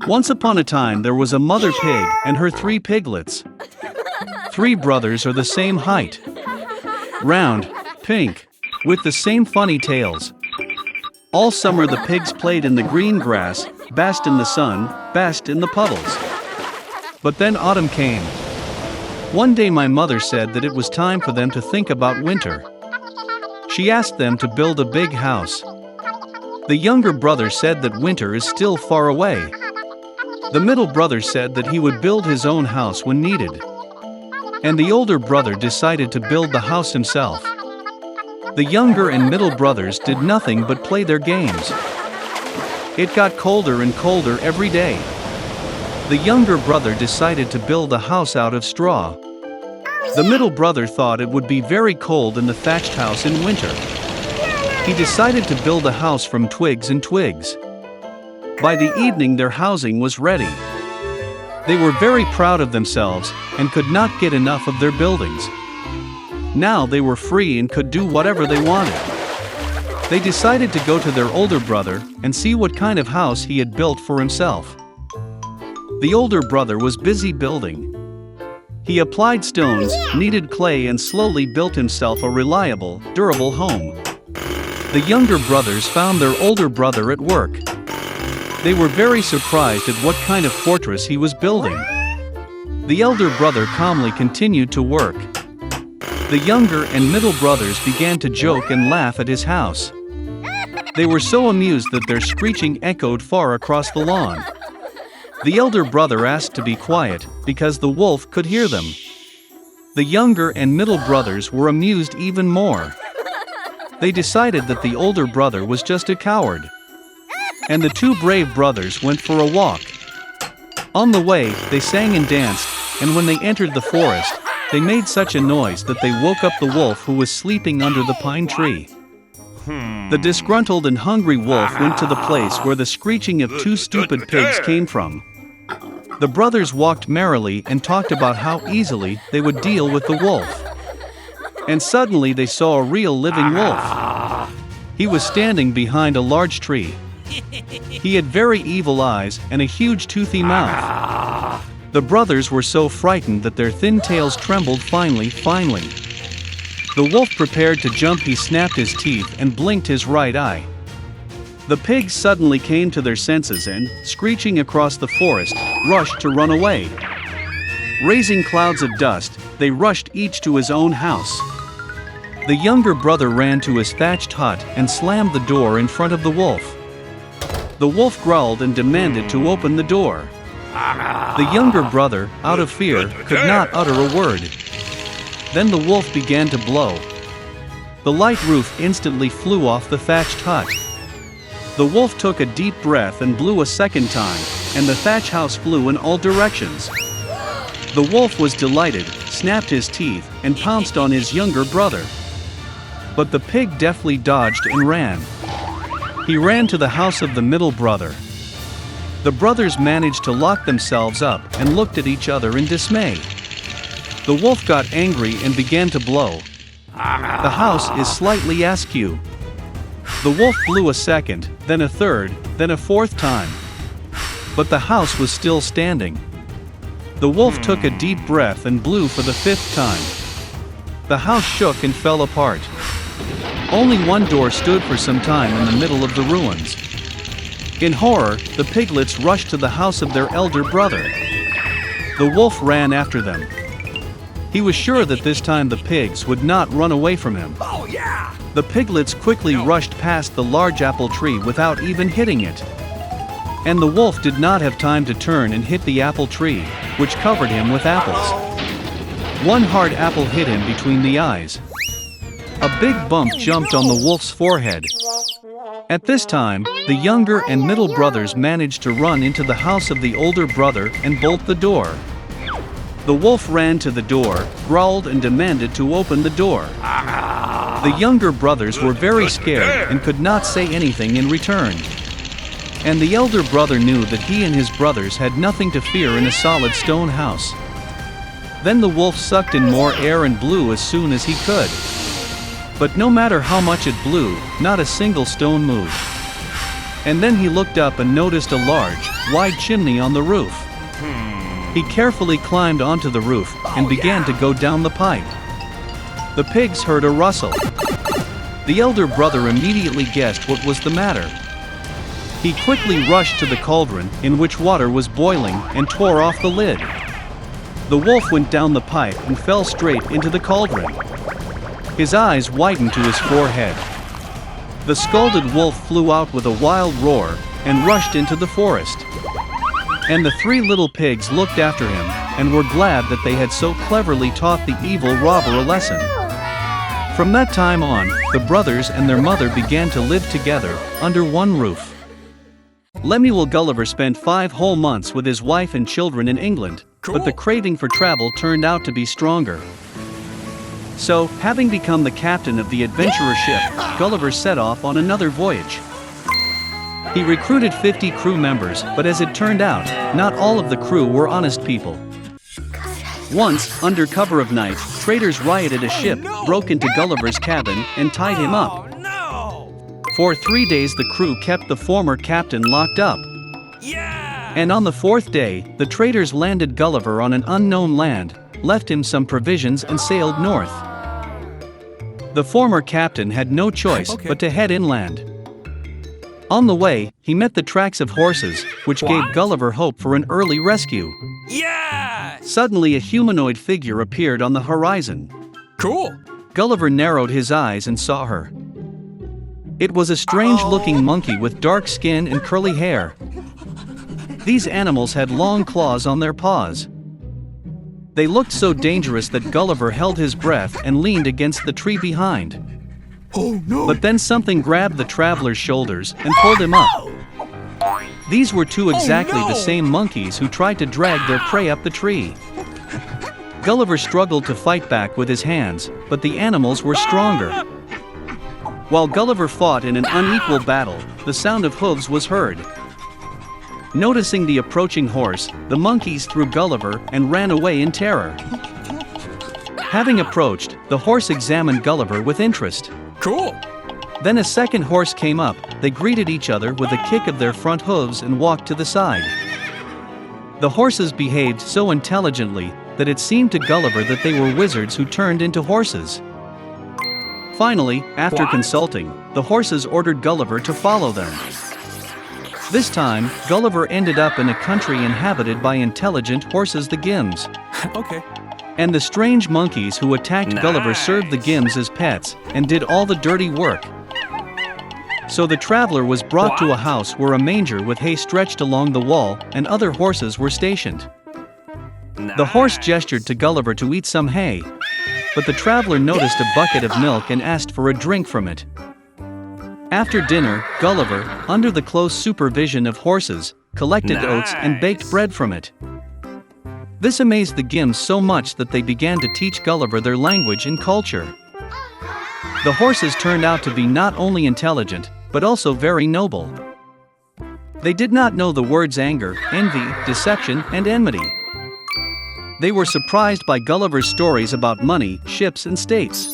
Once upon a time there was a mother pig and her 3 piglets. 3 brothers are the same height. Round, pink, with the same funny tails. All summer the pigs played in the green grass, basked in the sun, basked in the puddles. But then autumn came. One day my mother said that it was time for them to think about winter. She asked them to build a big house. The younger brother said that winter is still far away. The middle brother said that he would build his own house when needed. And the older brother decided to build the house himself. The younger and middle brothers did nothing but play their games. It got colder and colder every day. The younger brother decided to build a house out of straw. The middle brother thought it would be very cold in the thatched house in winter. He decided to build a house from twigs and twigs. By the evening their housing was ready. They were very proud of themselves and could not get enough of their buildings. Now they were free and could do whatever they wanted. They decided to go to their older brother and see what kind of house he had built for himself. The older brother was busy building. He applied stones, kneaded clay, and slowly built himself a reliable, durable home. The younger brothers found their older brother at work. They were very surprised at what kind of fortress he was building. The elder brother calmly continued to work. The younger and middle brothers began to joke and laugh at his house. They were so amused that their screeching echoed far across the lawn. The elder brother asked to be quiet because the wolf could hear them. The younger and middle brothers were amused even more. They decided that the older brother was just a coward. And the 2 brave brothers went for a walk. On the way, they sang and danced, and when they entered the forest, they made such a noise that they woke up the wolf who was sleeping under the pine tree. The disgruntled and hungry wolf went to the place where the screeching of 2 stupid pigs came from. The brothers walked merrily and talked about how easily they would deal with the wolf. And suddenly they saw a real living wolf. He was standing behind a large tree. He had very evil eyes and a huge toothy mouth. The brothers were so frightened that their thin tails trembled finely. The wolf prepared to jump. He snapped his teeth and blinked his right eye. The pigs suddenly came to their senses and, screeching across the forest, rushed to run away. Raising clouds of dust, they rushed each to his own house. The younger brother ran to his thatched hut and slammed the door in front of the wolf. The wolf growled and demanded to open the door. The younger brother, out of fear, could not utter a word. Then the wolf began to blow. The light roof instantly flew off the thatched hut. The wolf took a deep breath and blew a second time, and the thatch house flew in all directions. The wolf was delighted, snapped his teeth, and pounced on his younger brother. But the pig deftly dodged and ran. He ran to the house of the middle brother. The brothers managed to lock themselves up and looked at each other in dismay. The wolf got angry and began to blow. The house is slightly askew. The wolf blew a second, then a third, then a fourth time. But the house was still standing. The wolf took a deep breath and blew for the 5th time. The house shook and fell apart. Only one door stood for some time in the middle of the ruins. In horror, the piglets rushed to the house of their elder brother. The wolf ran after them. He was sure that this time the pigs would not run away from him. Oh, yeah! The piglets quickly rushed past the large apple tree without even hitting it. And the wolf did not have time to turn and hit the apple tree, which covered him with apples. One hard apple hit him between the eyes. A big bump jumped on the wolf's forehead. At this time, the younger and middle brothers managed to run into the house of the older brother and bolt the door. The wolf ran to the door, growled and demanded to open the door. The younger brothers were very scared and could not say anything in return. And the elder brother knew that he and his brothers had nothing to fear in a solid stone house. Then the wolf sucked in more air and blew as soon as he could. But no matter how much it blew, not a single stone moved. And then he looked up and noticed a large, wide chimney on the roof. He carefully climbed onto the roof and began to go down the pipe. The pigs heard a rustle. The elder brother immediately guessed what was the matter. He quickly rushed to the cauldron in which water was boiling and tore off the lid. The wolf went down the pipe and fell straight into the cauldron. His eyes widened to his forehead. The scalded wolf flew out with a wild roar and rushed into the forest. And the three little pigs looked after him and were glad that they had so cleverly taught the evil robber a lesson. From that time on, the brothers and their mother began to live together under one roof. Lemuel Gulliver spent 5 whole months with his wife and children in England, but the craving for travel turned out to be stronger. So, having become the captain of the adventurer ship, Gulliver set off on another voyage. He recruited 50 crew members, but as it turned out, not all of the crew were honest people. Once, under cover of night, traitors rioted a ship, broke into Gulliver's cabin, and tied him up. For 3 days the crew kept the former captain locked up. And on the 4th day, the traitors landed Gulliver on an unknown land, left him some provisions and sailed north. The former captain had no choice but to head inland. On the way, he met the tracks of horses, which gave Gulliver hope for an early rescue. Suddenly a humanoid figure appeared on the horizon. Gulliver narrowed his eyes and saw her. It was a strange-looking monkey with dark skin and curly hair. These animals had long claws on their paws. They looked so dangerous that Gulliver held his breath and leaned against the tree behind. But then something grabbed the traveler's shoulders and pulled him up. These were two exactly the same monkeys who tried to drag their prey up the tree. Gulliver struggled to fight back with his hands, but the animals were stronger. While Gulliver fought in an unequal battle, the sound of hooves was heard. Noticing the approaching horse, the monkeys threw Gulliver and ran away in terror. Having approached, the horse examined Gulliver with interest. Then a second horse came up. They greeted each other with a kick of their front hooves and walked to the side. The horses behaved so intelligently that it seemed to Gulliver that they were wizards who turned into horses. Finally, after consulting, the horses ordered Gulliver to follow them. This time, Gulliver ended up in a country inhabited by intelligent horses, the Gims. And the strange monkeys who attacked Gulliver served the Gims as pets and did all the dirty work. So the traveler was brought to a house where a manger with hay stretched along the wall and other horses were stationed. The horse gestured to Gulliver to eat some hay, but the traveler noticed a bucket of milk and asked for a drink from it. After dinner, Gulliver, under the close supervision of horses, collected oats and baked bread from it. This amazed the Gims so much that they began to teach Gulliver their language and culture. The horses turned out to be not only intelligent, but also very noble. They did not know the words anger, envy, deception, and enmity. They were surprised by Gulliver's stories about money, ships, and states.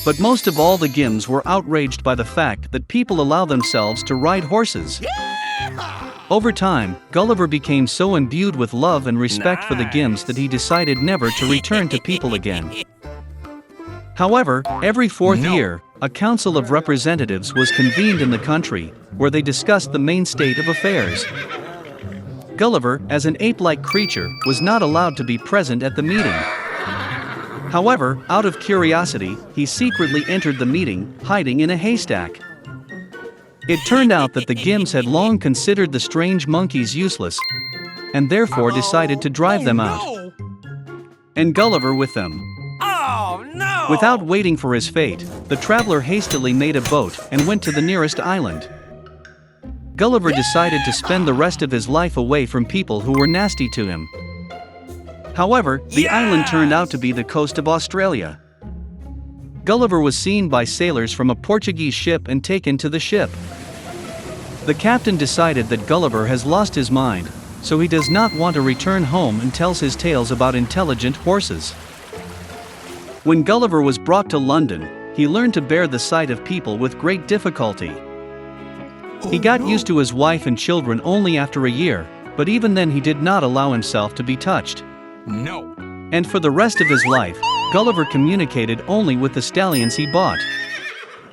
But most of all, the Gims were outraged by the fact that people allow themselves to ride horses. Over time, Gulliver became so imbued with love and respect for the Gims that he decided never to return to people again. However, every 4th year, a council of representatives was convened in the country, where they discussed the main state of affairs. Gulliver, as an ape-like creature, was not allowed to be present at the meeting. However, out of curiosity, he secretly entered the meeting, hiding in a haystack. It turned out that the Gims had long considered the strange monkeys useless, and therefore decided to drive them out. And Gulliver with them. Without waiting for his fate, the traveler hastily made a boat and went to the nearest island. Gulliver decided to spend the rest of his life away from people who were nasty to him. However, the island turned out to be the coast of Australia. Gulliver was seen by sailors from a Portuguese ship and taken to the ship. The captain decided that Gulliver has lost his mind, so he does not want to return home and tells his tales about intelligent horses. When Gulliver was brought to London, he learned to bear the sight of people with great difficulty. He got used to his wife and children only after a year, but even then he did not allow himself to be touched. No. And for the rest of his life, Gulliver communicated only with the stallions he bought.